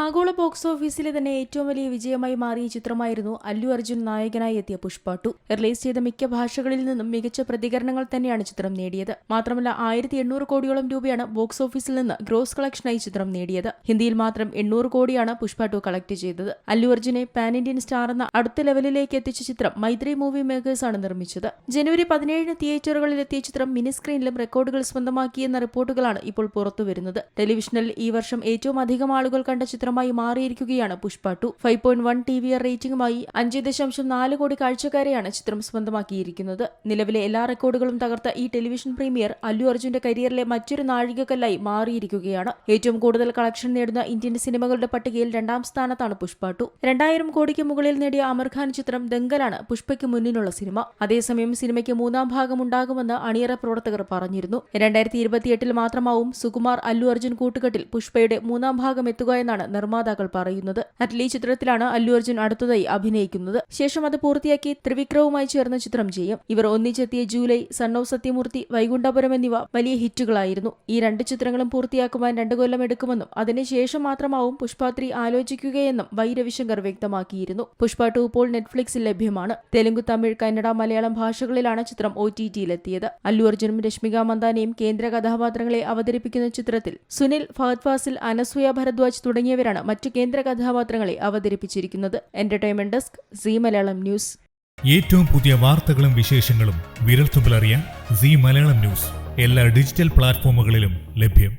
ആഗോള ബോക്സ് ഓഫീസിലെ തന്നെ ഏറ്റവും വലിയ വിജയമായി മാറിയ ചിത്രമായിരുന്നു അല്ലു അർജുൻ നായകനായി എത്തിയ പുഷ്പ 2. റിലീസ് ചെയ്ത മിക്ക ഭാഷകളിൽ നിന്നും മികച്ച പ്രതികരണങ്ങൾ തന്നെയാണ് ചിത്രം നേടിയത്. മാത്രമല്ല 1800 കോടിയോളം രൂപയാണ് ബോക്സ് ഓഫീസിൽ നിന്ന് ഗ്രോസ് കളക്ഷനായി ചിത്രം നേടിയത്. ഹിന്ദിയിൽ മാത്രം 800 കോടിയാണ് പുഷ്പ 2 കളക്ട് ചെയ്തത്. അല്ലു അർജുനെ പാൻ ഇന്ത്യൻ സ്റ്റാർ എന്ന അടുത്ത ലെവലിലേക്ക് എത്തിച്ച ചിത്രം മൈത്രി മൂവി മേക്കേഴ്സ് ആണ് നിർമ്മിച്ചത്. ജനുവരി 17 തിയേറ്ററുകളിൽ എത്തിയ ചിത്രം മിനി സ്ക്രീനിലും റെക്കോർഡുകൾ സ്വന്തമാക്കിയെന്ന റിപ്പോർട്ടുകളാണ് ഇപ്പോൾ പുറത്തുവരുന്നത്. ടെലിവിഷനിൽ ഈ വർഷം ഏറ്റവും അധികം ആളുകൾ കണ്ട ചിത്രമായി മാറിയിരിക്കുകയാണ് പുഷ്പ 2. 5.1 TVR റേറ്റിംഗുമായി 5.4 കോടി കാഴ്ചക്കാരെയാണ് ചിത്രം സ്വന്തമാക്കിയിരിക്കുന്നത്. നിലവിലെ എല്ലാ റെക്കോർഡുകളും തകർത്ത ഈ ടെലിവിഷൻ പ്രീമിയർ അല്ലു അർജുന്റെ കരിയറിലെ മറ്റൊരു നാഴികക്കല്ലായി മാറിയിരിക്കുകയാണ്. ഏറ്റവും കൂടുതൽ കളക്ഷൻ നേടുന്ന ഇന്ത്യൻ സിനിമകളുടെ പട്ടികയിൽ 2ാം സ്ഥാനത്താണ് പുഷ്പ 2. 2000 കോടിക്ക് മുകളിൽ നേടിയ അമർ ഖാൻ ചിത്രം ദംഗലാണ് പുഷ്പയ്ക്ക് മുന്നിലുള്ള സിനിമ. അതേസമയം സിനിമയ്ക്ക് 3ാം ഭാഗം ഉണ്ടാകുമെന്ന് അണിയറ പ്രവർത്തകർ പറഞ്ഞിരുന്നു. 2028 മാത്രമാവും സുകുമാർ അല്ലു അർജുൻ കൂട്ടുകെട്ടിൽ പുഷ്പയുടെ 3ാം ഭാഗം എത്തുക എന്നാണ് നിർമ്മാതാക്കൾ പറയുന്നത്. അറ്റ്ലി ചിത്രത്തിലാണ് അല്ലു അർജുൻ അടുത്തതായി അഭിനയിക്കുന്നത്. ശേഷം അത് പൂർത്തിയാക്കി ത്രിവിക്രവുമായി ചേർന്ന് ചിത്രം ചെയ്യും. ഇവർ ഒന്നിച്ചെത്തിയ July, son of Sathyamurthy, Vaikunthapuram എന്നിവ വലിയ ഹിറ്റുകളായിരുന്നു. ഈ 2 ചിത്രങ്ങളും പൂർത്തിയാക്കുവാൻ 2 കൊല്ലം എടുക്കുമെന്നും അതിനുശേഷം മാത്രമാവും പുഷ്പ 3 ആലോചിക്കുകയെന്നും വൈ രവിശങ്കർ വ്യക്തമാക്കിയിരുന്നു. പുഷ്പ 2 ഇപ്പോൾ നെറ്റ്ഫ്ലിക്സിൽ ലഭ്യമാണ്. തെലുങ്ക്, തമിഴ്, കന്നഡ, മലയാളം ഭാഷകളിലാണ് ചിത്രം OTT-ലെത്തിയത്. അല്ലു അർജുനും രശ്മിക മന്ദാനയും കേന്ദ്ര കഥാപാത്രങ്ങളെ അവതരിപ്പിക്കുന്ന ചിത്രത്തിൽ സുനിൽ, ഫഹദ് ഫാസിൽ, അനസൂയ ഭരദ്വാജ് തുടങ്ങിയവരാണ് മറ്റു കേന്ദ്ര കഥാപാത്രങ്ങളെ അവതരിപ്പിച്ചിരിക്കുന്നത്. Entertainment desk, Zee Malayalam news. ഏറ്റവും പുതിയ വാർത്തകളും വിശേഷങ്ങളും വിരൽത്തുമ്പിലറിയാൻ സീ മലയാളം ന്യൂസ് എല്ലാ ഡിജിറ്റൽ പ്ലാറ്റ്ഫോമുകളിലും ലഭ്യം.